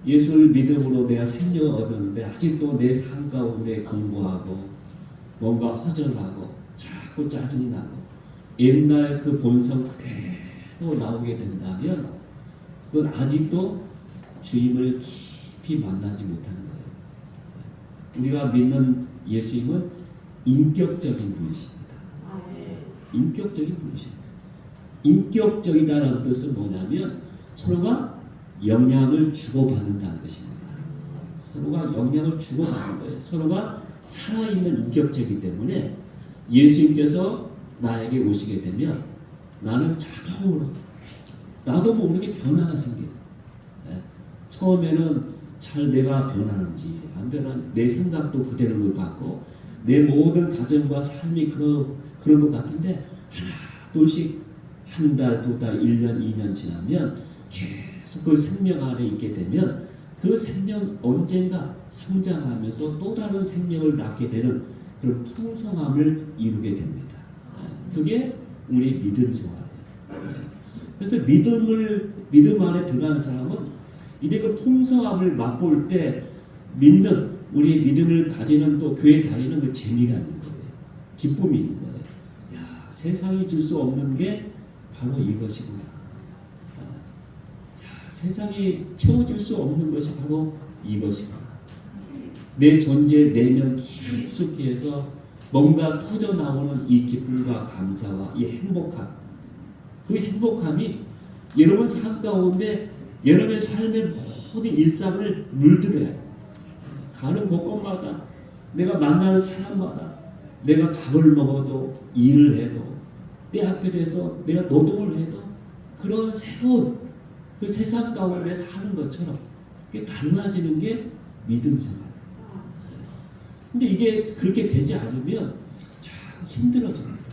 예수를 믿음으로 내가 생명을 얻었는데 아직도 내 삶 가운데 공부하고 뭔가 허전하고 자꾸 짜증나고 옛날 그 본성 그대로 나오게 된다면 그건 아직도 주님을 깊이 만나지 못하는 거예요. 우리가 믿는 예수님은 인격적인 분이십니다. 인격적인 분이십니다. 인격적이다라는 뜻은 뭐냐면 서로가 영향을 주고받는다는 뜻입니다. 서로가 영향을 주고받는 거예요. 서로가 살아있는 인격체이기 때문에 예수님께서 나에게 오시게 되면 나는 자동으로 나도 모르게 변화가 생겨요. 처음에는 잘 내가 변하는지 안 변하는지 내 생각도 그대로를 갖고 내 모든 가정과 삶이 그런 것 같은데 하나 둘씩 한 달, 두 달, 1년, 2년 지나면 계속 그 생명 안에 있게 되면 그 생명 언젠가 성장하면서 또 다른 생명을 낳게 되는 그런 풍성함을 이루게 됩니다. 그게 우리 믿음 생활이에요. 그래서 믿음 안에 들어가는 사람은 이제 그 풍성함을 맛볼 때 믿는 우리 믿음을 가지는 또 교회 다니는 그 재미가 있는 거예요. 기쁨이 있는 거예요. 야, 세상이 줄 수 없는 게 바로 이것이구나. 세상이 채워줄 수 없는 것이 바로 이것이구나. 내 존재 내면 깊숙이 해서 뭔가 터져 나오는 이 기쁨과 감사와 이 행복함, 그 행복함이 여러분 삶 가운데 여러분의 삶의 모든 일상을 물들여요. 가는 곳곳마다 내가 만나는 사람마다 내가 밥을 먹어도 일을 해도 내 앞에 대해서 내가 노동을 해도 그런 새로운 그 세상 가운데 사는 것처럼 그게 달라지는 게 믿음 생활이에요. 근데 이게 그렇게 되지 않으면 참 힘들어집니다.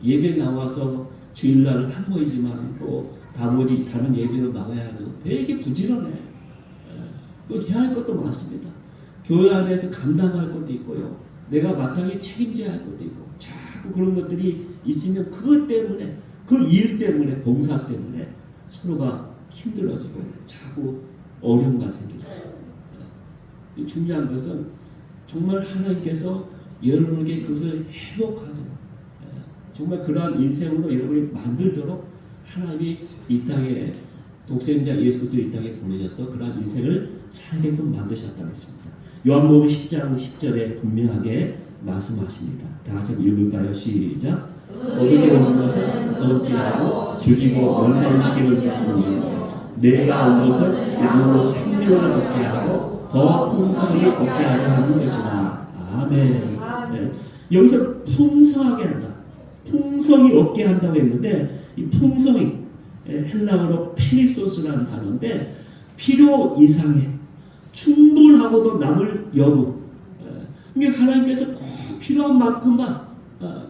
예배 나와서 주일날 한 번이지만 또 나머지 다른 예배도 나와야죠. 되게 부지런해. 또 해야 할 것도 많습니다. 교회 안에서 감당할 것도 있고요. 내가 마땅히 책임져야 할 것도 있고 자꾸 그런 것들이 있으면 그것 때문에 그 일 때문에 봉사 때문에 서로가 힘들어지고 자꾸 어려움가 생기죠. 중요한 것은 정말 하나님께서 여러분에게 그것을 회복하도록 정말 그러한 인생으로 여러분이 만들도록 하나님이 이 땅에 독생자 예수 그리스도를 이 땅에 보내셔서 그러한 인생을 살게끔 만드셨다고 했습니다. 요한복음 10장 10절에 분명하게 말씀하십니다. 다 같이 읽을까요? 시작. 어둠에 온 것은 어찌하고 죽이고 멸망시키는 뿐이요 내가 온 것은 영으로 생명을 얻게 하고 더 풍성히 얻게 하려 하는 것이다. 아멘. 네. 여기서 풍성하게 한다. 풍성히 얻게 한다고 했는데 이 풍성이 헬라어로 페리소스라는 단어인데 필요 이상의 충분하고도 남을 여부. 그러니까 하나님께서 꼭 필요한 만큼만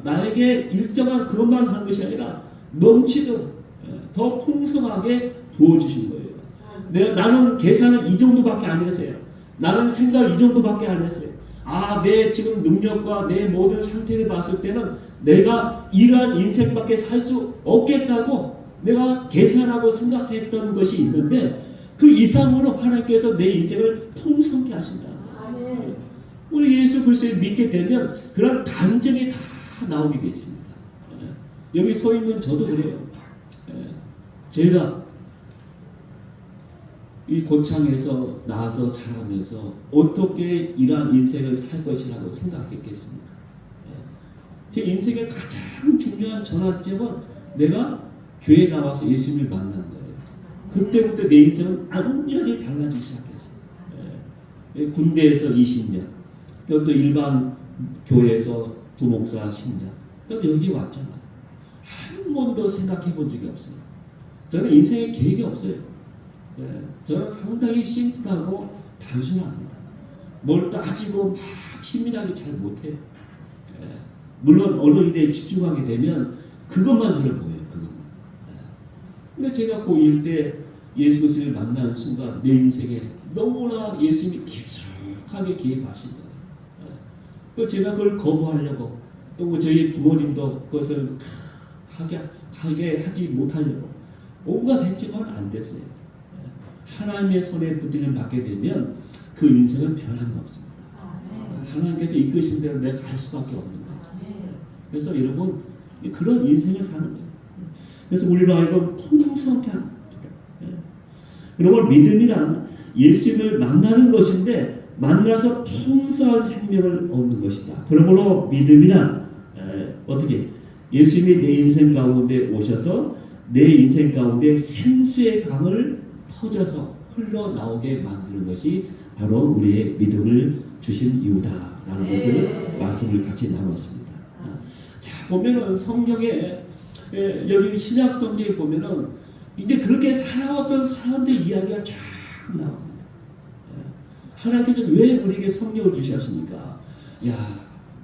나에게 일정한 그것만 하는 것이 아니라 넘치도록 더 풍성하게 부어주신 거예요. 나는 계산을 이 정도밖에 안 했어요. 나는 생각을 이 정도밖에 안 했어요. 내 지금 능력과 내 모든 상태를 봤을 때는 내가 이러한 인생밖에 살 수 없겠다고 내가 계산하고 생각했던 것이 있는데 그 이상으로 하나님께서 내 인생을 풍성케 하신다. 우리 예수 그리스도를 믿게 되면 그런 감정이 다 나오게 되어 있습니다. 여기 서 있는 저도 그래요. 제가 이 고창에서 나와서 자라면서 어떻게 이러한 인생을 살 것이라고 생각했겠습니까? 제 인생의 가장 중요한 전환점은 내가 교회에 나와서 예수님을 만난 거예요. 그때부터 내 인생은 완전히 달라지기 시작했어요. 군대에서 20년, 또 일반 교회에서 부목사 10년, 그럼 여기 왔잖아. 한 번도 생각해 본 적이 없어요. 저는 인생에 계획이 없어요. 저는 상당히 심플하고 단순합니다. 뭘 따지고 막 치밀하게 잘 못해요. 물론 어느 일에 집중하게 되면 그것만 저를 보여요. 그것만. 근데 제가 고1 때 예수 그리스도를 만나는 순간 내 인생에 너무나 예수님이 깊숙하게 개입하신 거예요. 그 제가 그걸 거부하려고 또 저희 부모님도 그것을 하게 하지 못하려고 온갖 했지만 안 됐어요. 하나님의 손에 붙들림 받게 되면 그 인생은 변함이 없습니다. 하나님께서 이끄신 대로 내가 갈 수밖에 없는 거예요. 그래서 여러분 그런 인생을 사는 거예요. 그래서 우리로 하여금 풍성케 합니다. 여러분 믿음이란 예수님을 만나는 것인데 만나서 풍성한 생명을 얻는 것이다. 그러므로 믿음이란 어떻게 예수님이 내 인생 가운데 오셔서 내 인생 가운데 생수의 강을 터져서 흘러나오게 만드는 것이 바로 우리의 믿음을 주신 이유다라는 것을 말씀을 같이 나눴습니다. 자 보면은 성경에 여기 신약 성경에 보면은 이제 그렇게 살아왔던 사람들 이야기가 쫙 나옵니다. 하나님께서 왜 우리에게 성경을 주셨습니까? 야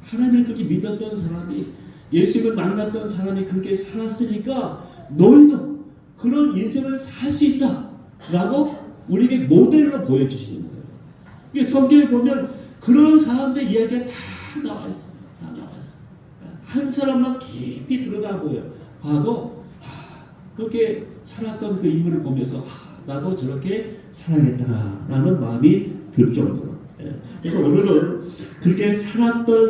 하나님을 그렇게 믿었던 사람이 예수를 만났던 사람이 그렇게 살았으니까 너희도 그런 인생을 살 수 있다라고 우리에게 모델로 보여주시는 거예요. 이게 성경에 보면 그런 사람들 이야기가 다 나와 있어요. 다 나와 있어요. 한 사람만 깊이 들여다봐도 그렇게 살았던 그 인물을 보면서 나도 저렇게 살아야겠다라는 마음이 들 정도로. 그래서 오늘은 그렇게 살았던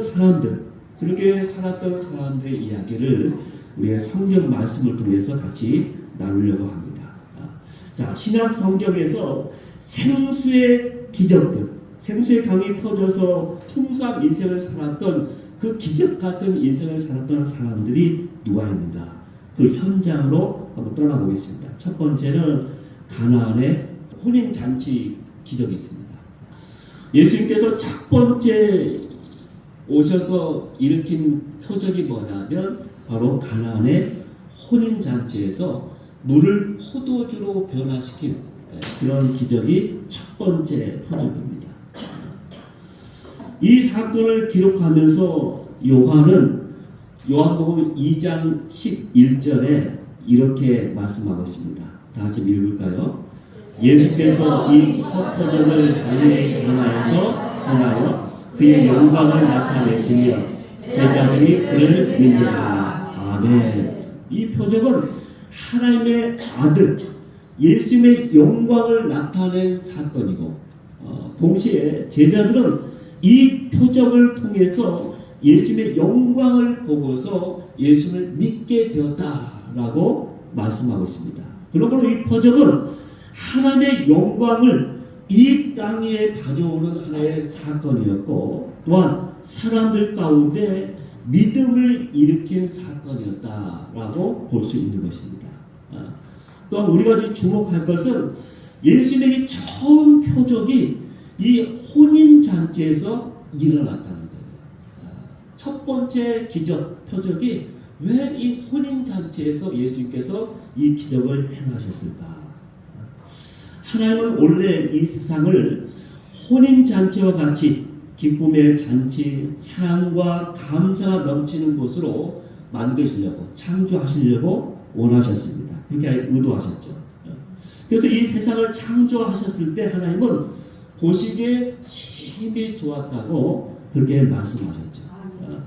사람들의 이야기를 우리의 성경 말씀을 통해서 같이 나누려고 합니다. 자, 신약 성경에서 생수의 기적들, 생수의 강이 터져서 풍성한 인생을 살았던 그 기적 같은 인생을 살았던 사람들이 누가 있는가? 그 현장으로 한번 떠나보겠습니다. 첫 번째는 가나안의 혼인잔치 기적이 있습니다. 예수님께서 첫 번째 오셔서 일으킨 표적이 뭐냐면 바로 가나안의 혼인잔치에서 물을 포도주로 변화시킨 그런 기적이 첫 번째 표적입니다. 이 사건을 기록하면서 요한은 요한복음 2장 11절에 이렇게 말씀하고 있습니다. 다 같이 읽을까요? 예수께서 이 첫 표적을 갈릴리 가나에서 행하여 그의 영광을 나타내시며 제자들이 그를 믿는다. 아멘. 이 표적은 하나님의 아들 예수님의 영광을 나타낸 사건이고 동시에 제자들은 이 표적을 통해서 예수님의 영광을 보고서 예수님을 믿게 되었다라고 말씀하고 있습니다. 그러므로 이 표적은 하나님의 영광을 이 땅에 가져오는 하나의 사건이었고 또한 사람들 가운데 믿음을 일으킨 사건이었다라고 볼 수 있는 것입니다. 또한 우리가 주목할 것은 예수님의 처음 표적이 이 혼인잔치에서 일어났다는 거예요. 첫 번째 기적, 표적이 왜 이 혼인잔치에서 예수님께서 이 기적을 행하셨을까? 하나님은 원래 이 세상을 혼인잔치와 같이 기쁨의 잔치, 사랑과 감사가 넘치는 곳으로 만드시려고, 창조하시려고 원하셨습니다. 그렇게 의도하셨죠. 그래서 이 세상을 창조하셨을 때 하나님은 보시기에 심히 좋았다고 그렇게 말씀하셨죠.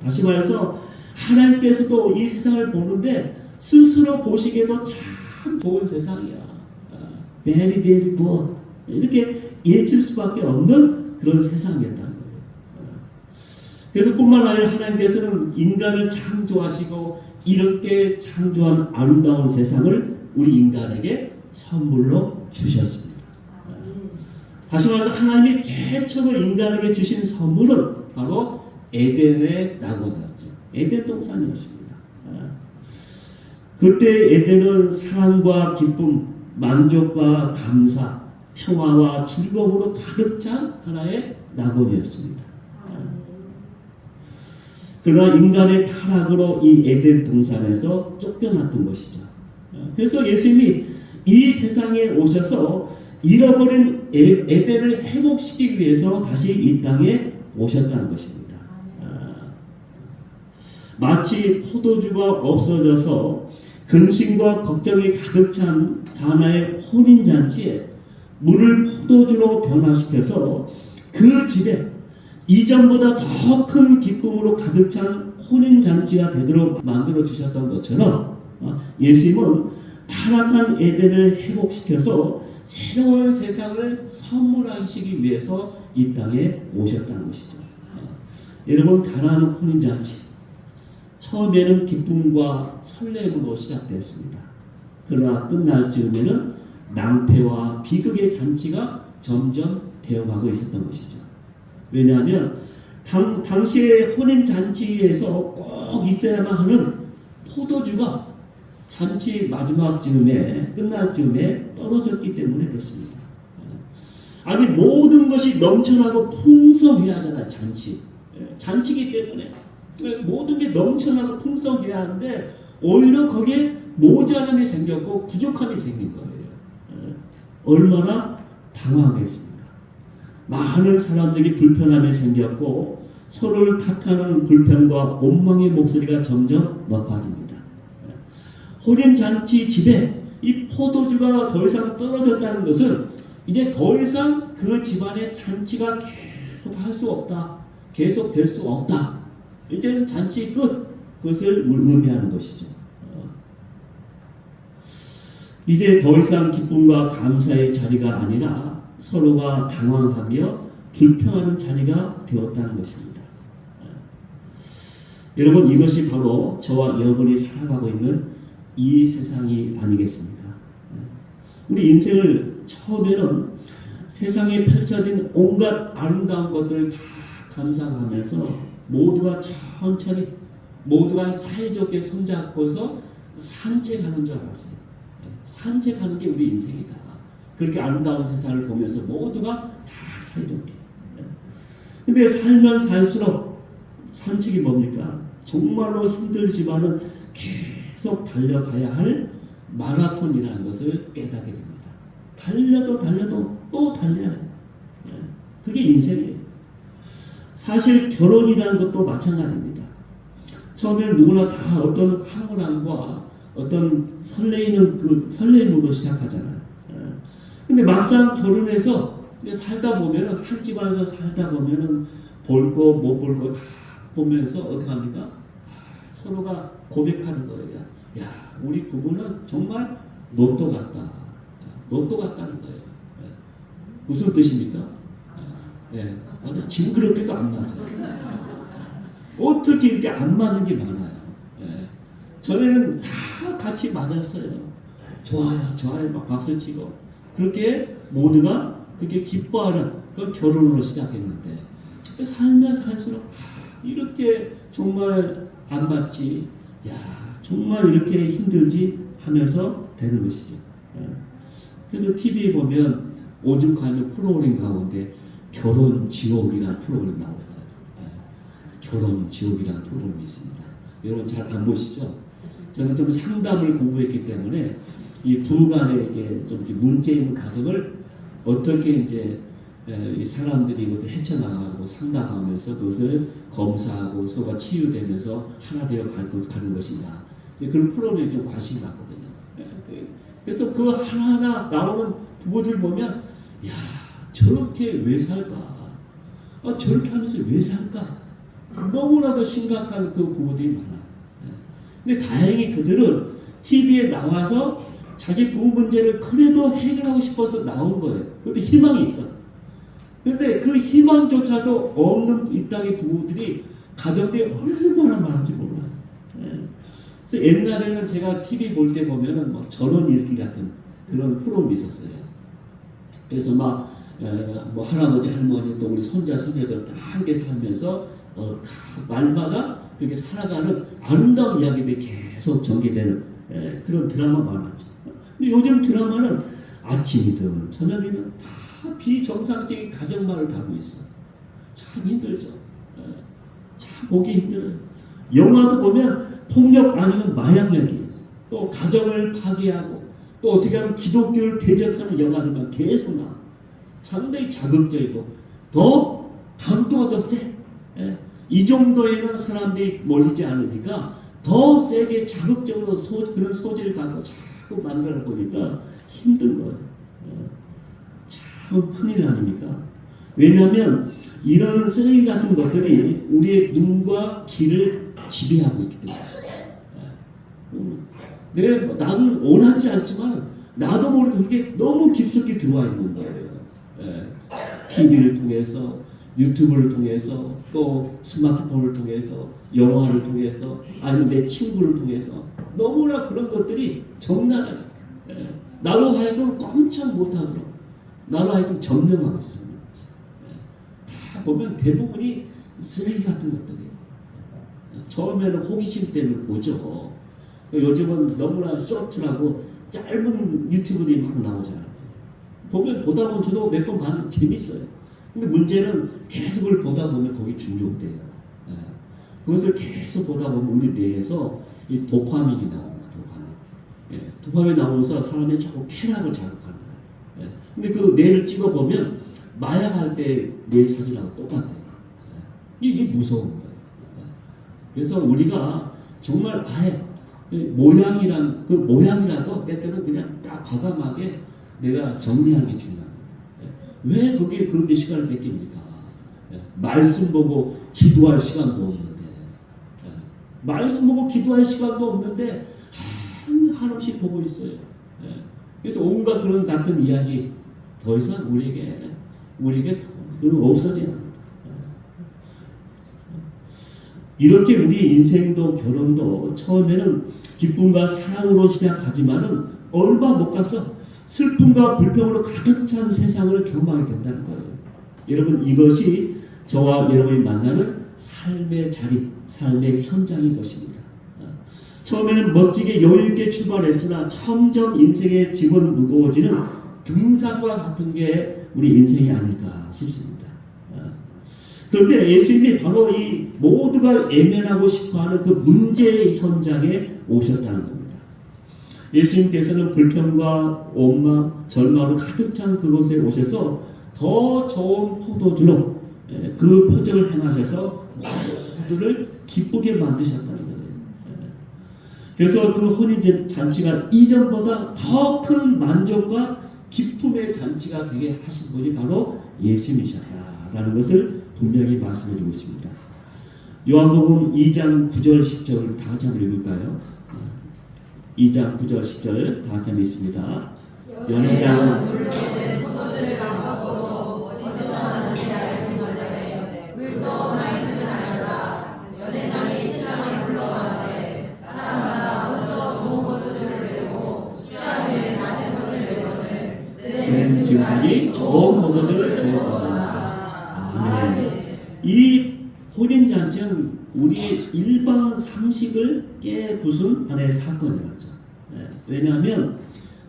다시 말해서 하나님께서도 이 세상을 보는데 스스로 보시기에도 참 좋은 세상이야. very very good. 이렇게 예칠 수밖에 없는 그런 세상이었다는 거예요. 그래서 뿐만 아니라 하나님께서는 인간을 창조하시고 이렇게 창조한 아름다운 세상을 우리 인간에게 선물로 주셨습니다. 다시 말해서 하나님이 제일 처음으로 인간에게 주신 선물은 바로 에덴의 낙원이었죠. 에덴 동산이었습니다. 그때 에덴은 사랑과 기쁨, 만족과 감사, 평화와 즐거움으로 가득 찬 하나의 낙원이었습니다. 그러나 인간의 타락으로 이 에덴 동산에서 쫓겨났던 것이죠. 그래서 예수님이 이 세상에 오셔서 잃어버린 에덴을 회복시키기 위해서 다시 이 땅에 오셨다는 것입니다. 마치 포도주가 없어져서 근심과 걱정이 가득 찬 가나의 혼인잔치에 물을 포도주로 변화시켜서 그 집에 이전보다 더 큰 기쁨으로 가득 찬 혼인잔치가 되도록 만들어 주셨던 것처럼 예수님은 타락한 에덴을 회복시켜서 새로운 세상을 선물하시기 위해서 이 땅에 오셨다는 것이죠. 여러분, 가나안 혼인잔치 처음에는 기쁨과 설렘으로 시작되었습니다. 그러나 끝날 즈음에는 낭패와 비극의 잔치가 점점 되어가고 있었던 것이죠. 왜냐하면 당시의 혼인잔치에서 꼭 있어야만 하는 포도주가 잔치 마지막 즈음에 끝날 즈음에 떨어졌기 때문에 그렇습니다. 아니, 모든 것이 넘쳐나고 풍성해야 하잖아요. 잔치기 때문에 모든 게 넘쳐나고 풍성해야 하는데 오히려 거기에 모자람이 생겼고 부족함이 생긴 거예요. 얼마나 당황했습니까? 많은 사람들에게 불편함이 생겼고 서로를 탓하는 불평과 원망의 목소리가 점점 높아집니다. 혼인잔치 집에 이 포도주가 더 이상 떨어졌다는 것은 이제 더 이상 그 집안의 잔치가 계속 할 수 없다. 계속 될 수 없다. 이제는 잔치 끝. 그것을 의미하는 것이죠. 이제 더 이상 기쁨과 감사의 자리가 아니라 서로가 당황하며 불평하는 자리가 되었다는 것입니다. 여러분, 이것이 바로 저와 여러분이 살아가고 있는 이 세상이 아니겠습니까? 우리 인생을 처음에는 세상에 펼쳐진 온갖 아름다운 것들을 다 감상하면서 모두가 천천히 모두가 사이좋게 손잡고서 산책하는 줄 알았어요. 산책하는 게 우리 인생이다. 그렇게 아름다운 세상을 보면서 모두가 다 사이좋게. 근데 살면 살수록 산책이 뭡니까? 정말로 힘들지만은 계속 달려가야 할 마라톤이라는 것을 깨닫게 됩니다. 달려도 또 달려야 해요. 그게 인생이에요. 사실 결혼이라는 것도 마찬가지입니다. 처음에는 누구나 다 어떤 황홀함과 어떤 설레임으로 시작하잖아요. 근데 막상 결혼해서 살다 보면은 한 집안에서 살다 보면은 볼 거 못 볼 거 다 보면서 어떻게 합니까? 서로가 고백하는 거예요. 야, 우리 부부는 정말 로또 같다. 로또 같다는 거예요. 무슨 뜻입니까? 예, 징그럽게도 안 맞아요. 어떻게 이렇게 안 맞는 게 많아요. 예. 전에는 다 같이 맞았어요. 좋아요, 막 박수치고. 그렇게 모두가 그렇게 기뻐하는 그 결혼으로 시작했는데, 살면 살수록 이렇게 정말 안 맞지, 야, 정말 이렇게 힘들지 하면서 되는 것이죠. 예. 그래서 TV에 보면 오죽하면 프로그램 가운데 결혼 지옥이라는 프로그램 나와요. 결혼 지옥이라는 프로그램이 있습니다. 여러분 잘 안 보시죠? 저는 좀 상담을 공부했기 때문에 이 부부간의 이게 좀 문제 있는 가정을 어떻게 이제 이 사람들이 이것을 헤쳐나가고 상담하면서 그것을 검사하고 서로가 치유되면서 하나 되어 가는 것인가. 그런 프로그램에 좀 관심이 많거든요. 그래서 그 하나하나 나오는 부부들 보면, 야, 저렇게 왜 살까? 저렇게 하면서 왜 살까? 너무나도 심각한 그 부부들이 많아요. 근데 다행히 그들은 TV에 나와서 자기 부부 문제를 그래도 해결하고 싶어서 나온 거예요. 그것도 희망이 있어. 근데 그 희망조차도 없는 이 땅의 부부들이 가정들이 얼마나 많은지 몰라요. 그래서 옛날에는 제가 TV 볼 때 보면은 뭐 저런 일기 같은 그런 프로그램이 있었어요. 그래서 뭐 할아버지 할머니 또 우리 손자 손녀들 다 함께 살면서 말마다 그렇게 살아가는 아름다운 이야기들이 계속 전개되는 그런 드라마가 많았죠. 근데 요즘 드라마는 아침이든 저녁이든 다 비정상적인 가정만을 다루고 있어. 참 힘들죠. 참 보기 힘들어요. 영화도 보면 폭력 아니면 마약 얘기, 또 가정을 파괴하고 또 어떻게 하면 기독교를 대적하는 영화들만 계속 나와. 상당히 자극적이고 더 강도가 더 세. 이 정도에는 사람들이 몰리지 않으니까 더 세게 자극적으로 그런 소지를 갖고 자꾸 만들어 보니까 힘든 거예요. 참 큰일 아닙니까? 왜냐하면 이런 쓰레기 같은 것들이 우리의 눈과 귀를 지배하고 있기 때문에. 나는 원하지 않지만 나도 모르게 그게 너무 깊숙이 들어와 있는 거예요. 예. TV를 통해서, 유튜브를 통해서, 또 스마트폰을 통해서, 영화를 통해서, 아니면 내 친구를 통해서 너무나 그런 것들이 적나라하게 나로 하여금 꼼짝 못하도록, 나로 하여금 점령하고 있어요. 다 보면 대부분이 쓰레기 같은 것들이에요. 처음에는 호기심 때문에 보죠. 요즘은 너무나 쇼트라고 짧은 유튜브들이 막 나오잖아요. 보다 보면 저도 몇 번 봤는데 재밌어요. 근데 문제는 계속 그걸 보다 보면 거기 중독돼요. 그것을 계속 보다 보면 우리 뇌에서 이 도파민이 나옵니다. 도파민 나오면서 사람의 조금 쾌락을 자극합니다. 근데 그 뇌를 찍어보면 마약할 때 뇌 사진하고 똑같아요. 이게 무서운 거예요. 그래서 우리가 정말 아예 모양이라도 때때로 그냥 딱 과감하게 내가 정리하는 게 중요합니다. 왜 거기에 그런데 시간을 뺏깁니까? 말씀 보고 기도할 시간도 없는데, 말씀 보고 기도할 시간도 없는데 한없이 보고 있어요. 그래서 온갖 그런 같은 이야기 더 이상 우리에게 없어져야 합니다. 이렇게 우리 인생도 결혼도 처음에는 기쁨과 사랑으로 시작하지만은 얼마 못 가서 슬픔과 불평으로 가득 찬 세상을 경험하게 된다는 거예요. 여러분, 이것이 저와 여러분이 만나는 삶의 자리, 삶의 현장인 것입니다. 처음에는 멋지게 여유있게 출발했으나 점점 인생의 짐은 무거워지는 등산과 같은 게 우리 인생이 아닐까 싶습니다. 그런데 예수님이 바로 이 모두가 애면하고 싶어하는 그 문제의 현장에 오셨다는 겁니다. 예수님께서는 불평과 원망, 절망으로 가득 찬 그곳에 오셔서 더 좋은 포도주로 그 표적을 행하셔서 모두를 기쁘게 만드셨다는 거예요. 그래서 그 혼인 잔치가 이전보다 더 큰 만족과 기쁨의 잔치가 되게 하신 분이 바로 예수님이셨다라는 것을 분명히 말씀해 주고 있습니다. 요한복음 2장 9절 10절 다 같이 한번 읽을까요? 2장 9절 10절 다 같이 한번 읽습니다. 연회장은 물론에 포도주를 맛보고 어디서 나는지 알지 못하되 물도 와인은 알라. 연회장이 신랑을 불러 말하되 사람마다 먼저 좋은 포도주를 내고 취한 후에 낮은 것을 내거늘 그는 지금까지 좋은 포도주를 주었다. 아멘. 이 혼인잔치는 우리의 일반 상식을 깨부순 하나의 사건이었죠. 왜냐하면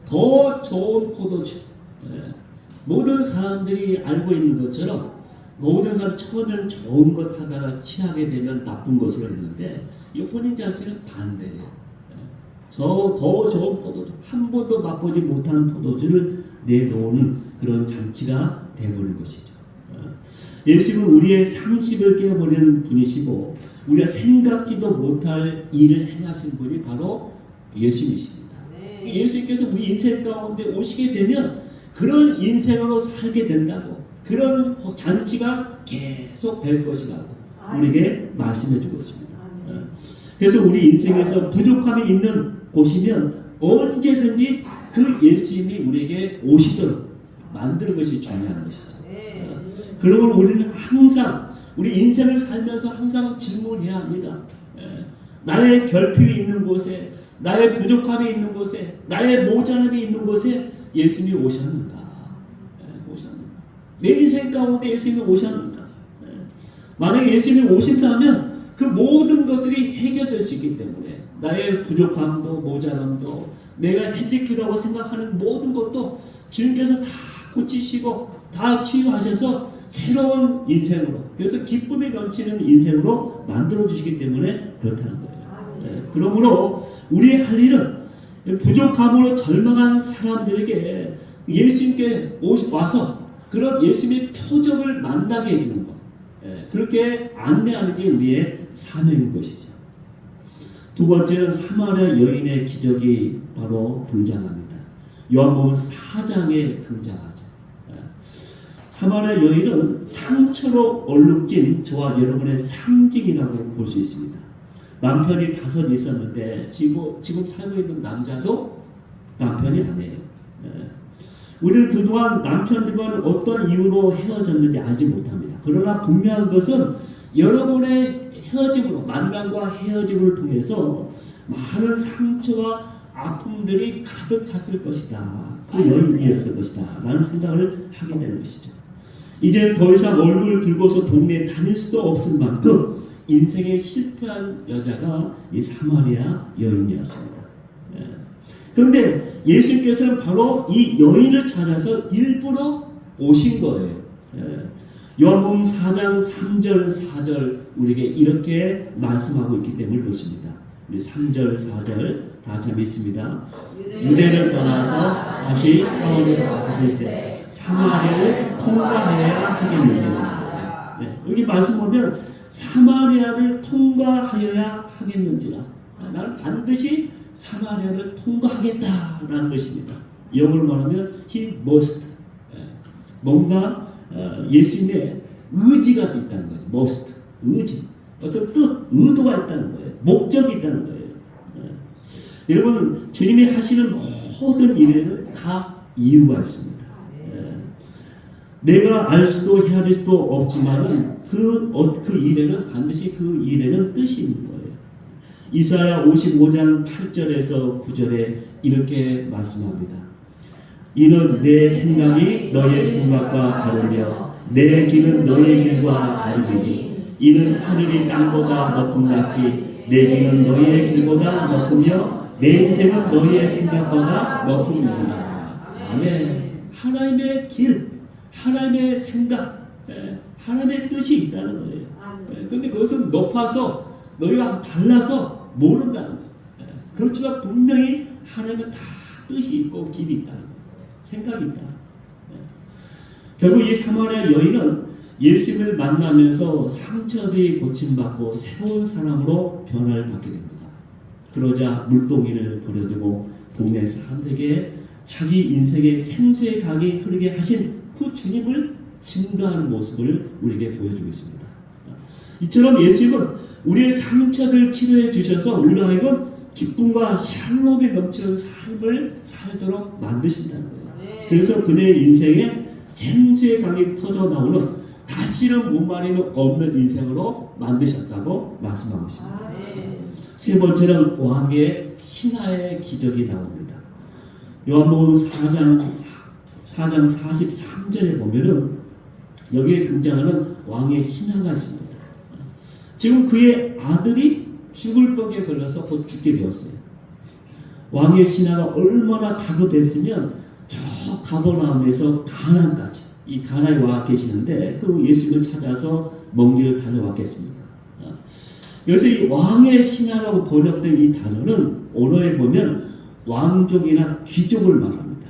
더 좋은 포도주, 모든 사람들이 알고 있는 것처럼 모든 사람 처음에는 좋은 것 하다가 취하게 되면 나쁜 것으로 했는데 이 혼인잔치는 반대예요. 더 좋은 포도주, 한 번도 맛보지 못한 포도주를 내놓는 그런 잔치가 되어버린 것이죠. 예수님은 우리의 상식을 깨버리는 분이시고 우리가 생각지도 못할 일을 행하신 분이 바로 예수님이십니다. 예수님께서 우리 인생 가운데 오시게 되면 그런 인생으로 살게 된다고, 그런 잔치가 계속 될 것이라고 우리에게 말씀해 주고 있습니다. 그래서 우리 인생에서 부족함이 있는 곳이면 언제든지 그 예수님이 우리에게 오시도록 만드는 것이 중요한 것이죠. 그러면 우리는 항상 우리 인생을 살면서 항상 질문해야 합니다. 나의 결핍이 있는 곳에, 나의 부족함이 있는 곳에, 나의 모자람이 있는 곳에 예수님이 오셨는가? 오셨는가? 내 인생 가운데 예수님이 오셨는가? 만약에 예수님이 오신다면 그 모든 것들이 해결될 수 있기 때문에 나의 부족함도 모자람도 내가 핸디캡이라고 생각하는 모든 것도 주님께서 다 고치시고 다 치유하셔서 새로운 인생으로, 그래서 기쁨이 넘치는 인생으로 만들어주시기 때문에 그렇다는 거예요. 그러므로 우리의 할 일은 부족함으로 절망한 사람들에게 예수님께 와서 그런 예수님의 표적을 만나게 해주는 것, 그렇게 안내하는 게 우리의 사명인 것이죠. 두 번째는 사마리아 여인의 기적이 바로 등장합니다. 요한복음 4장에 등장하죠. 사마리아 여인은 상처로 얼룩진 저와 여러분의 상징이라고 볼 수 있습니다. 남편이 5 있었는데 지금 살고 있는 남자도 남편이 아니에요. 우리는 그동안 남편들과는 어떤 이유로 헤어졌는지 알지 못합니다. 그러나 분명한 것은 여러분의 헤어짐으로, 만남과 헤어짐을 통해서 많은 상처와 아픔들이 가득 찼을 것이다. 그 여인이었을 것이다. 라는 생각을 하게 되는 것이죠. 이제 더 이상 얼굴을 들고서 동네에 다닐 수도 없을 만큼 인생에 실패한 여자가 이 사마리아 여인이었습니다. 그런데 예수님께서는 바로 이 여인을 찾아서 일부러 오신 거예요. 요한복음 4장 3절 4절 우리에게 이렇게 말씀하고 있기 때문에 그렇습니다. 우리 3절 4절 다 같이 읽습니다. 유대를 떠나서 다시 가오리로 가실세 사마리아를 통과해야 하겠는지라. 여기 말씀 보면 사마리아를 통과하여야 하겠는지라. 나는 반드시 사마리아를 통과하겠다라는 뜻입니다. 영어로 말하면 he must. 뭔가 예수님의 의지가 있다는 거죠. must. 의지. 어떤 뜻, 의도가 있다는 거예요. 목적이 있다는 거예요. 여러분, 주님이 하시는 모든 일에는 다 이유가 있습니다. 내가 알 수도 헤아릴 수도 없지만은 그 일에는 반드시 그 일에는 뜻이 있는 거예요. 이사야 55장 8절에서 9절에 이렇게 말씀합니다. 이는 내 생각이 너의 생각과 다르며 내 길은 너의 길과 다르니 이는 하늘이 땅보다 높음같이 내 길은 너의 길보다 높으며 내 인생은 너의 생각보다 높음이라. 아멘. 하나님의 길, 하나님의 생각, 하나님의 뜻이 있다는 거예요. 그런데 그것은 높아서 너희가 달라서 모른다는 거예요. 그렇지만 분명히 하나님은 다 뜻이 있고 길이 있다는 거예요. 생각이 있다. 결국 이 사마리아 여인은 예수님을 만나면서 상처들이 고침받고 새로운 사람으로 변화를 받게 됩니다. 그러자 물동이를 버려두고 동네 사람들에게 자기 인생의 생수의 강이 흐르게 하신 그 주님을 증거하는 모습을 우리에게 보여주고 있습니다. 이처럼 예수님은 우리의 상처를 치료해 주셔서 우리 하여금 기쁨과 샬롬이 넘치는 삶을 살도록 만드신다는 거예요. 그래서 그대의 인생에 생수의 강이 터져 나오는 다시는 못 마르는 없는 인생으로 만드셨다고 말씀하고 있습니다. 세 번째는 왕의 신하의 기적이 나옵니다. 요한복음 4장 43절에 보면은 여기에 등장하는 왕의 신하가 있습니다. 지금 그의 아들이 죽을 벽에 걸려서 곧 죽게 되었어요. 왕의 신하가 얼마나 다급했으면 저 가버나움에서 가나안까지, 이 가나안에 와 계시는데 그 예수님을 찾아서 먼 길을 달려왔겠습니까? 여기서 이 왕의 신하라고 번역된 이 단어는 언어에 보면 왕족이나 귀족을 말합니다.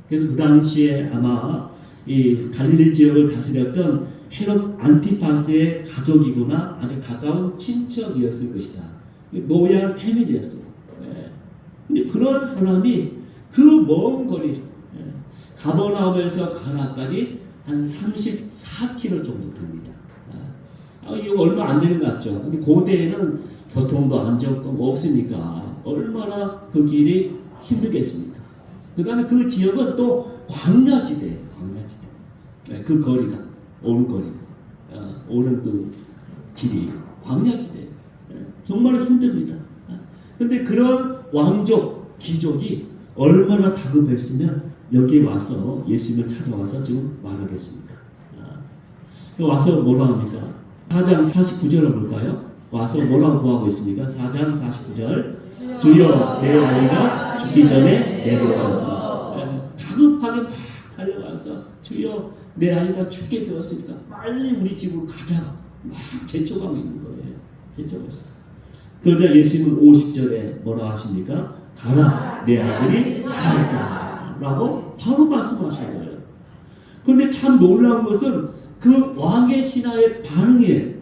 그래서 그 당시에 아마 이 갈릴리 지역을 다스렸던 헤롯 안티파스의 가족이거나 아주 가까운 친척이었을 것이다. 노예한 패밀리였어요. 근데 그런 사람이 그 먼 거리, 가버나움에서 가나안까지 한 34km 정도 됩니다. 이거 얼마 안 되는 것 같죠. 근데 고대에는 교통도 안전도 없으니까 얼마나 그 길이 힘들겠습니까? 그 다음에 그 지역은 또 광야지대예요. 광야지대. 그 거리가, 오는 거리가, 오는 그 길이 광야지대예요. 정말 힘듭니다. 근데 그런 왕족, 귀족이 얼마나 다급했으면 여기에 와서 예수님을 찾아와서 지금 말하겠습니까? 와서 뭐라 합니까? 4장 49절을 볼까요? 와서 뭐라고 구하고 있습니까? 4장 49절 주여 내 아이가 죽기 전에 내버려졌습니다. 다급하게 막 달려와서 주여 내 아이가 죽게 되었으니까 빨리 우리 집으로 가자고 막 재촉하고 있는 거예요. 재촉하고 있어요. 그러자 예수님은 50절에 뭐라 하십니까? 가라 내 아들이 살아있다 라고 바로 말씀하신 거예요. 그런데 참 놀라운 것은 그 왕의 신하의 반응이에요.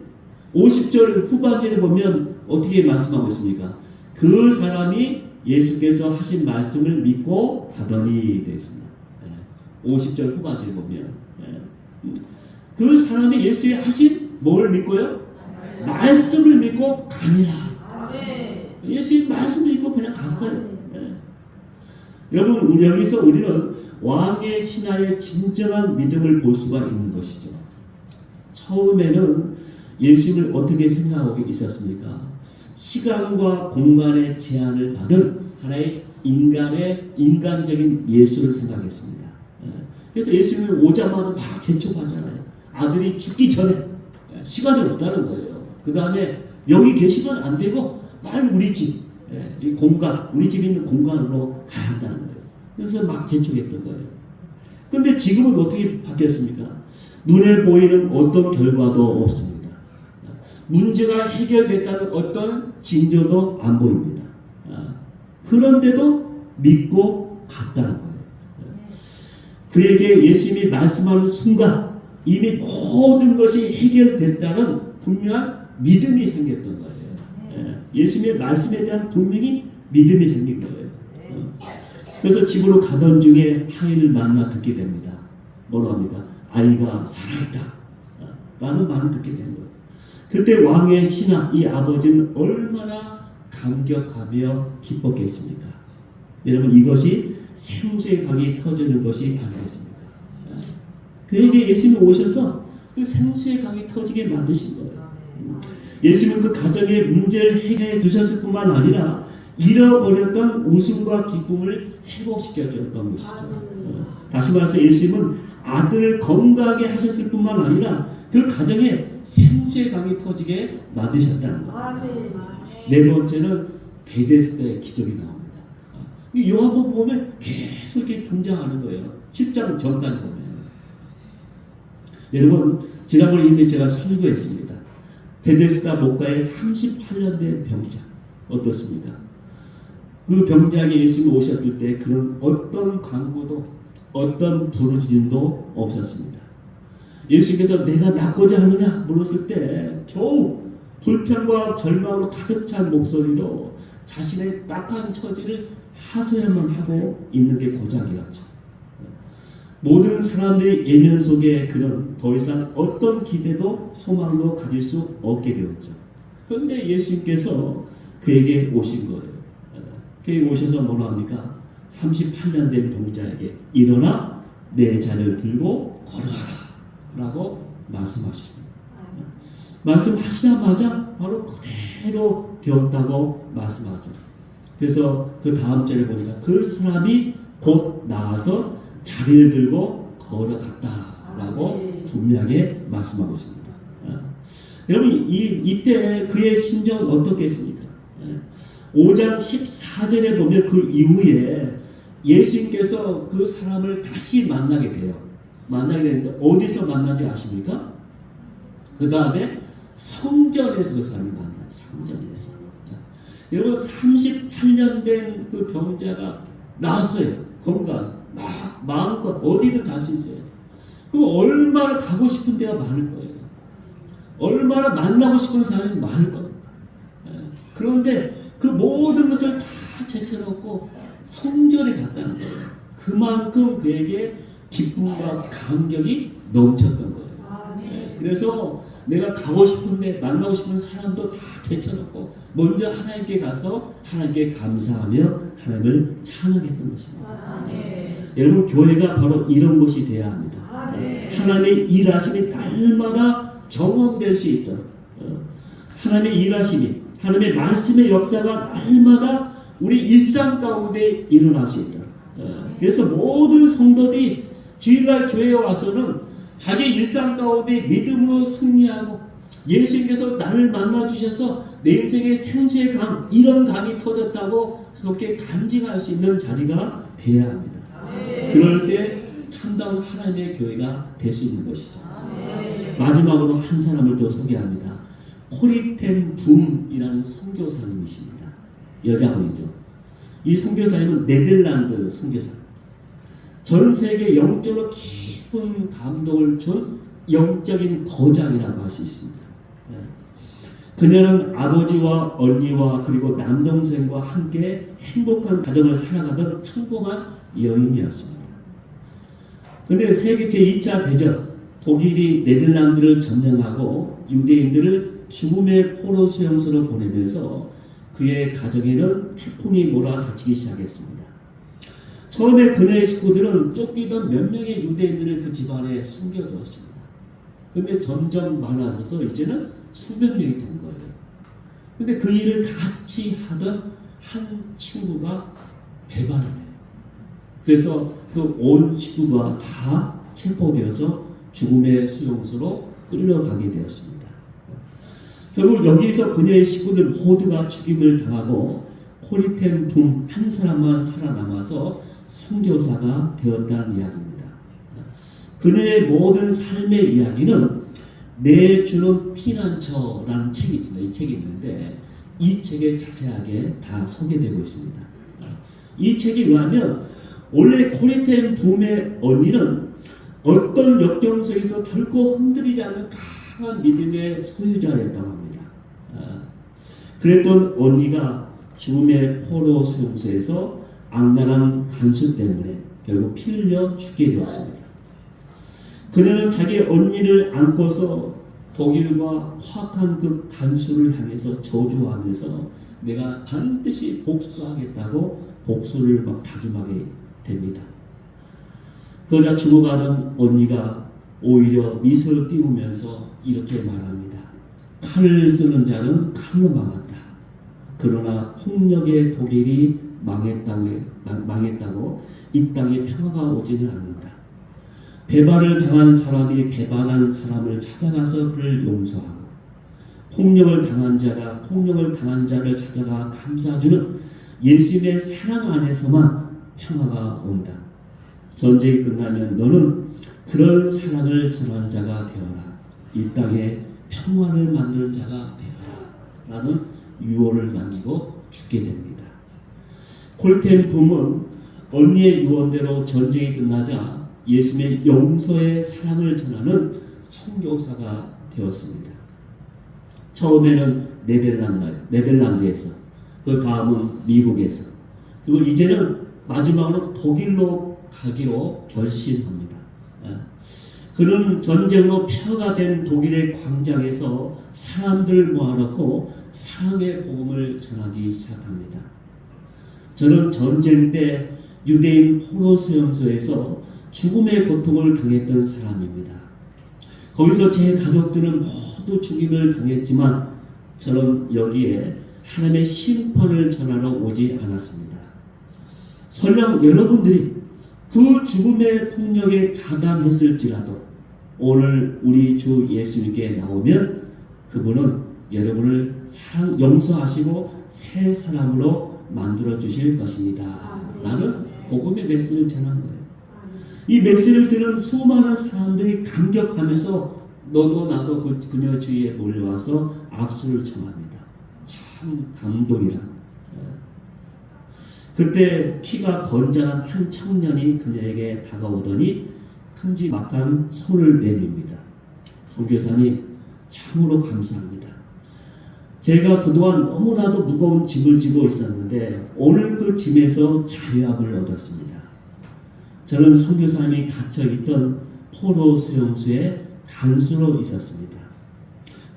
50절 후반절에 보면 어떻게 말씀하고 있습니까? 그 사람이 예수께서 하신 말씀을 믿고 가더니 되어 있습니다. 50절 후반절에 보면 그 사람이 예수의 하신 뭘 믿고요? 말씀을 믿고 가니라. 예수의 말씀을 믿고 그냥 갔어요. 여러분 여기서 우리는 왕의 신하의 진정한 믿음을 볼 수가 있는 것이죠. 처음에는 예수님을 어떻게 생각하고 있었습니까? 시간과 공간의 제한을 받은 하나의 인간적인 예수를 생각했습니다. 그래서 예수님이 오자마자 막 재촉하잖아요. 아들이 죽기 전에 시간이 없다는 거예요. 그 다음에 여기 계시면 안 되고 빨리 우리 집, 이 공간, 우리 집에 있는 공간으로 가야 한다는 거예요. 그래서 막 재촉했던 거예요. 근데 지금은 어떻게 바뀌었습니까? 눈에 보이는 어떤 결과도 없습니다. 문제가 해결됐다는 어떤 징조도 안 보입니다. 그런데도 믿고 갔다는 거예요. 그에게 예수님이 말씀하는 순간 이미 모든 것이 해결됐다는 분명한 믿음이 생겼던 거예요. 예수님의 말씀에 대한 분명히 믿음이 생긴 거예요. 그래서 집으로 가던 중에 하인을 만나 듣게 됩니다. 뭐라고 합니까? 아이가 살아있다 라는 말을 듣게 된 거예요. 그때 왕의 신하 이 아버지는 얼마나 감격하며 기뻤겠습니까? 여러분 이것이 생수의 강이 터지는 것이 아니겠습니까? 그에게 예수님이 오셔서 그 생수의 강이 터지게 만드신 거예요. 예수님은 그 가정의 문제를 해결해 주셨을 뿐만 아니라 잃어버렸던 웃음과 기쁨을 회복시켜 줬던 것이죠. 다시 말해서 예수님은 아들을 건강하게 하셨을 뿐만 아니라 그 가정에 생수의 강이 터지게 만드셨다는 거예요. 네 번째는 베데스다의 기적이 나옵니다. 요한복음 보면 계속 이렇게 등장하는 거예요. 10장 전까지 보면. 여러분 지난번에 이미 제가 설교했습니다. 베데스다 목가에 38년 된 병자 어떻습니까? 그 병자에게 예수님이 오셨을 때 그런 어떤 광고도 어떤 부르짖음도 없었습니다. 예수님께서 내가 낫고자 하느냐 물었을 때 겨우 불평과 절망으로 가득 찬 목소리로 자신의 딱한 처지를 하소연만 하고 있는 게 고작이었죠. 모든 사람들이 예면 속에 그런 더 이상 어떤 기대도 소망도 가질 수 없게 되었죠. 그런데 예수님께서 그에게 오신 거예요. 그에게 오셔서 뭐라 합니까? 38년 된 병자에게 일어나 내 잔을 들고 걸어가라 라고 말씀하십니다. 말씀하시자마자 바로 그대로 되었다고 말씀하죠. 그래서 그 다음 절에 보니까 그 사람이 곧 나와서 자리를 들고 걸어갔다라고 분명하게 말씀하고 있습니다. 여러분 이때 그의 심정은 어떻겠습니까? 5장 14절에 보면 그 이후에 예수님께서 그 사람을 다시 만나게 돼요. 만나게 되는데 어디서 만나지 아십니까? 그 다음에 성전에서 그 사람을 만나요. 성전에서. 여러분 38년 된 그 병자가 나왔어요. 건강 막 마음껏 어디든 갈 수 있어요. 그럼 얼마나 가고 싶은 데가 많을 거예요. 얼마나 만나고 싶은 사람이 많을 겁니다. 그런데 그 모든 것을 다 제쳐놓고 성전에 갔다는 거예요. 그만큼 그에게 기쁨과 감격이 넘쳤던 거예요. 그래서 내가 가고 싶은데 만나고 싶은 사람도 다 제쳐놓고 먼저 하나님께 가서 하나님께 감사하며 하나님을 찬양했던 것입니다. 여러분 교회가 바로 이런 곳이 되어야 합니다. 하나님의 일하심이 날마다 경험될 수 있도록 하나님의 일하심이 하나님의 말씀의 역사가 날마다 우리 일상 가운데 일어날 수 있도록 그래서 모든 성도들이 주일날 교회에 와서는 자기 일상 가운데 믿음으로 승리하고 예수님께서 나를 만나주셔서 내 인생의 생수의 강 이런 강이 터졌다고 그렇게 간증할 수 있는 자리가 되어야 합니다. 그럴 때 참다운 하나님의 교회가 될 수 있는 것이죠. 마지막으로 한 사람을 더 소개합니다. 코리텐 붐이라는 선교사님이십니다. 여자분이죠. 이 선교사님은 네덜란드 선교사. 전 세계 영적으로 깊은 감동을 준 영적인 거장이라고 할 수 있습니다. 그녀는 아버지와 언니와 그리고 남동생과 함께 행복한 가정을 살아가던 평범한 여인이었습니다. 그런데 세계 제2차 대전 독일이 네덜란드를 점령하고 유대인들을 죽음의 포로 수용소로 보내면서 그의 가정에는 태풍이 몰아닥치기 시작했습니다. 처음에 그녀의 식구들은 쫓기던 몇 명의 유대인들을 그 집안에 숨겨두었습니다. 그런데 점점 많아져서 이제는 수백 명이 된 거예요. 근데 그 일을 같이 하던 한 친구가 배반을 해요. 그래서 그 온 식구가 다 체포되어서 죽음의 수용소로 끌려가게 되었습니다. 결국 여기서 그녀의 식구들 모두가 죽임을 당하고 코리템 둠 한 사람만 살아남아서 선교사가 되었다는 이야기입니다. 그녀의 모든 삶의 이야기는 내주는 피난처라는 책이 있습니다. 이 책이 있는데 이 책에 자세하게 다 소개되고 있습니다. 이 책에 의하면 원래 코리템 둠의 언니는 어떤 역경 속에서 결코 흔들리지 않는 강한 믿음의 소유자였다고 합니다. 그랬던 언니가 죽음의 포로 수용소에서 악랄한 간수 때문에 결국 피 흘려 죽게 되었습니다. 그녀는 자기 언니를 안고서 독일과 화학한 그 간수를 향해서 저주하면서 내가 반드시 복수하겠다고 복수를 막 다짐하게 됩니다. 그러자 죽어가던 언니가 오히려 미소를 띄우면서 이렇게 말합니다. 칼을 쓰는 자는 칼로 망한다. 그러나 폭력의 독일이 망했다고 이 땅에 평화가 오지는 않는다. 배반을 당한 사람이 배반한 사람을 찾아가서 그를 용서하고 폭력을 당한 자가 폭력을 당한 자를 찾아가 감싸주는 예수님의 사랑 안에서만 평화가 온다. 전쟁이 끝나면 너는 그런 사랑을 전하는 자가 되어라. 이 땅에 평화를 만드는 자가 되어라. 라는 유언을 남기고 죽게 됩니다. 콜템 붐은 언니의 유언대로 전쟁이 끝나자 예수님의 용서의 사랑을 전하는 선교사가 되었습니다. 처음에는 네덜란드에서, 그 다음은 미국에서, 그리고 이제는 마지막으로 독일로 가기로 결심합니다. 그는 전쟁으로 폐허가 된 독일의 광장에서 사람들을 모아놓고 사랑의 복음을 전하기 시작합니다. 저는 전쟁 때 유대인 포로 수용소에서 죽음의 고통을 당했던 사람입니다. 거기서 제 가족들은 모두 죽임을 당했지만 저는 여기에 하나님의 심판을 전하러 오지 않았습니다. 설령 여러분들이 그 죽음의 폭력에 가담했을지라도 오늘 우리 주 예수님께 나오면 그분은 여러분을 용서하시고 새 사람으로 만들어 주실 것입니다. 라는 복음의 메시지를 전한 거예요. 이 메시지를 들은 수많은 사람들이 감격하면서 너도 나도 그녀 주위에 몰려와서 악수를 청합니다. 참 감동이라. 그때 키가 건장한 한 청년이 그녀에게 다가오더니 큼지막한 손을 내밉니다. 선교사님, 참으로 감사합니다. 제가 그동안 너무나도 무거운 짐을 지고 있었는데 오늘 그 짐에서 자유함을 얻었습니다. 저는 선교사님이 갇혀있던 포로 수용소에 간수로 있었습니다.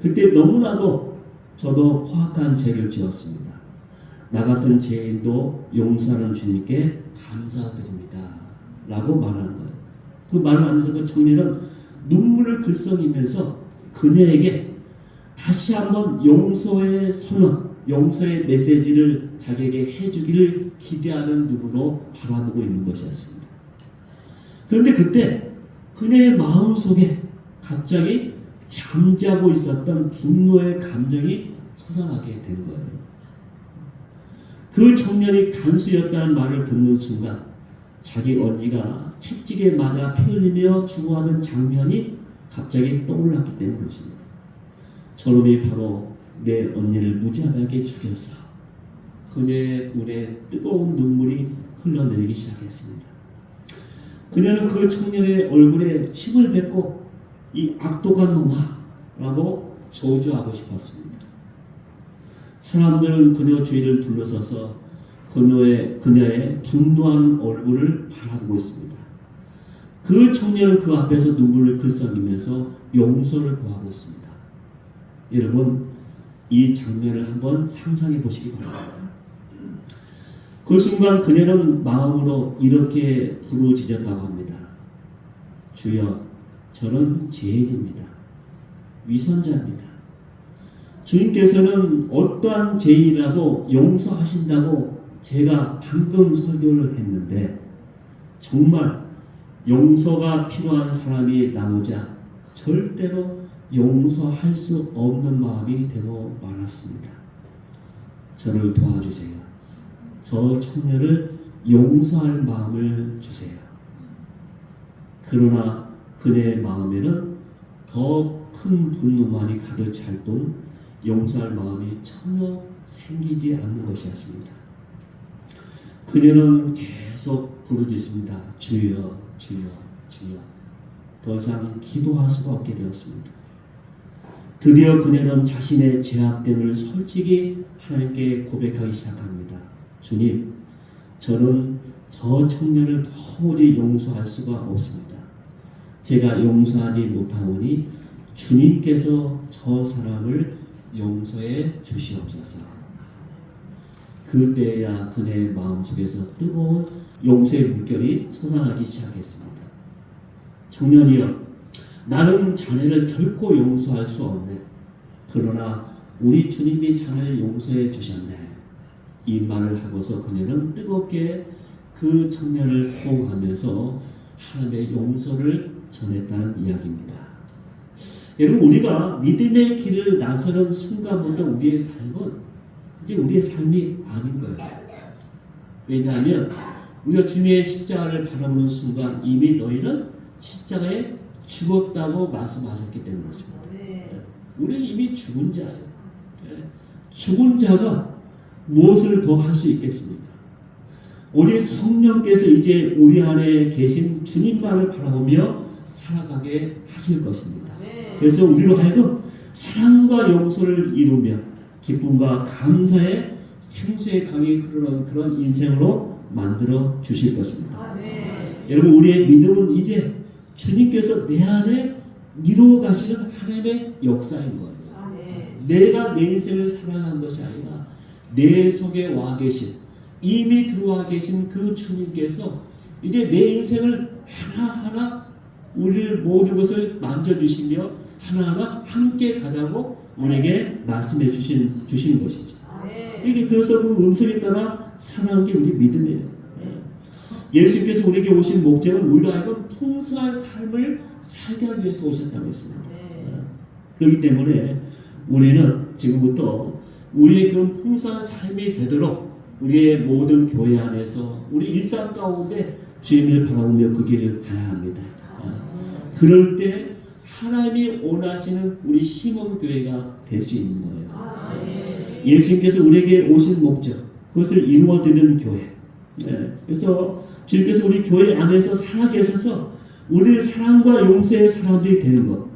그때 너무나도 저도 포악한 죄를 지었습니다. 나 같은 죄인도 용서하는 주님께 감사드립니다. 라고 말하는 거예요. 그 말을 하면서 그 청년은 눈물을 글썽이면서 그녀에게 다시 한번 용서의 선언, 용서의 메시지를 자기에게 해주기를 기대하는 눈으로 바라보고 있는 것이었습니다. 그런데 그때 그녀의 마음속에 갑자기 잠자고 있었던 분노의 감정이 솟아나게 된 거예요. 그 청년이 간수였다는 말을 듣는 순간 자기 언니가 채찍에 맞아 피 흘리며 죽어가는 장면이 갑자기 떠올랐기 때문입니다. 저놈이 바로 내 언니를 무지하게 죽였어. 그녀의 눈에 뜨거운 눈물이 흘러내리기 시작했습니다. 그녀는 그 청년의 얼굴에 침을 뱉고 이 악독한 놈아 라고 저주하고 싶었습니다. 사람들은 그녀 주위를 둘러서서 그녀의 분노한 얼굴을 바라보고 있습니다. 그 청년은 그 앞에서 눈물을 글썽이면서 용서를 구하고 있습니다. 여러분, 이 장면을 한번 상상해 보시기 바랍니다. 그 순간 그녀는 마음으로 이렇게 부르짖었다고 합니다. 주여, 저는 죄인입니다. 위선자입니다. 주님께서는 어떠한 죄인이라도 용서하신다고 제가 방금 설교를 했는데 정말 용서가 필요한 사람이 나오자 절대로 용서할 수 없는 마음이 되고 말았습니다. 저를 도와주세요. 저 청년을 용서할 마음을 주세요. 그러나 그의 마음에는 더 큰 분노만이 가득 찰 뿐 용서할 마음이 전혀 생기지 않는 것이었습니다. 그녀는 계속 부르짖습니다. 주여, 주여, 주여. 더 이상 기도할 수가 없게 되었습니다. 드디어 그녀는 자신의 죄악됨을 솔직히 하나님께 고백하기 시작합니다. 주님, 저는 저 청년을 도무지 용서할 수가 없습니다. 제가 용서하지 못하오니 주님께서 저 사람을 용서해 주시옵소서. 그때야 그녀의 마음속에서 뜨거운 용서의 물결이 솟아나기 시작했습니다. 청년이여, 나는 자네를 결코 용서할 수 없네. 그러나 우리 주님이 자네를 용서해 주셨네. 이 말을 하고서 그녀는 뜨겁게 그 청년을 호응하면서 하나님의 용서를 전했다는 이야기입니다. 여러분, 우리가 믿음의 길을 나서는 순간부터 우리의 삶은 이제 우리의 삶이 아닌 거예요. 왜냐하면 우리가 주님의 십자가를 바라보는 순간 이미 너희는 십자가에 죽었다고 말씀하셨기 때문에 그렇습니다. 우리는 이미 죽은 자예요. 죽은 자가 무엇을 더 할 수 있겠습니까? 우리 성령께서 이제 우리 안에 계신 주님만을 바라보며 살아가게 하실 것입니다. 그래서 우리로 하여금 사랑과 용서를 이루며 기쁨과 감사의 생수의 강이 흐르는 그런 인생으로 만들어 주실 것입니다. 여러분, 우리의 믿음은 이제 주님께서 내 안에 이루어 가시는 하나님의 역사인 거예요. 내가 내 인생을 사랑한 것이 아니라 내 속에 와 계신, 이미 들어와 계신 그 주님께서 이제 내 인생을 하나하나 우리를 모든 것을 만져주시며 하나하나 함께 가자고 우리에게 말씀해 주신 것이죠. 이게 그래서 그 음성에 따라 살아가는 게 우리 믿음이에요. 예수님께서 우리에게 오신 목적은 우리로 하여금 풍성한 삶을 살게 하기 위해서 오셨다고 했습니다. 그렇기 때문에 우리는 지금부터 우리의 그런 풍성한 삶이 되도록 우리의 모든 교회 안에서 우리 일상 가운데 주님을 바라보며 그 길을 가야 합니다. 그럴 때 하나님이 원하시는 우리 시몬교회가 될 수 있는 거예요. 예수님께서 우리에게 오신 목적, 그것을 이루어드리는 교회. 그래서 주님께서 우리 교회 안에서 살아계셔서 우리의 사랑과 용서의 사람들이 되는 것.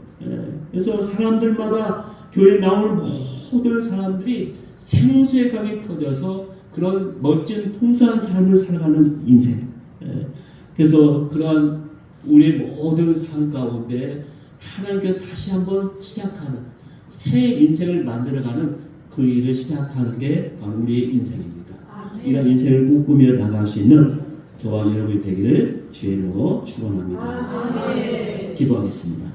그래서 사람들마다 교회에 나오는 모든 사람들이 생수의 강이 터져서 그런 멋진 풍성한 삶을 살아가는 인생. 그래서 그러한 우리의 모든 삶 가운데 하나님께서 다시 한번 시작하는 새 인생을 만들어가는 그 일을 시작하는 게 바로 우리의 인생입니다. 이런 인생을 꿈꾸며 나갈 수 있는 저와 여러분이 되기를 주의 이름으로 축원합니다. 기도하겠습니다.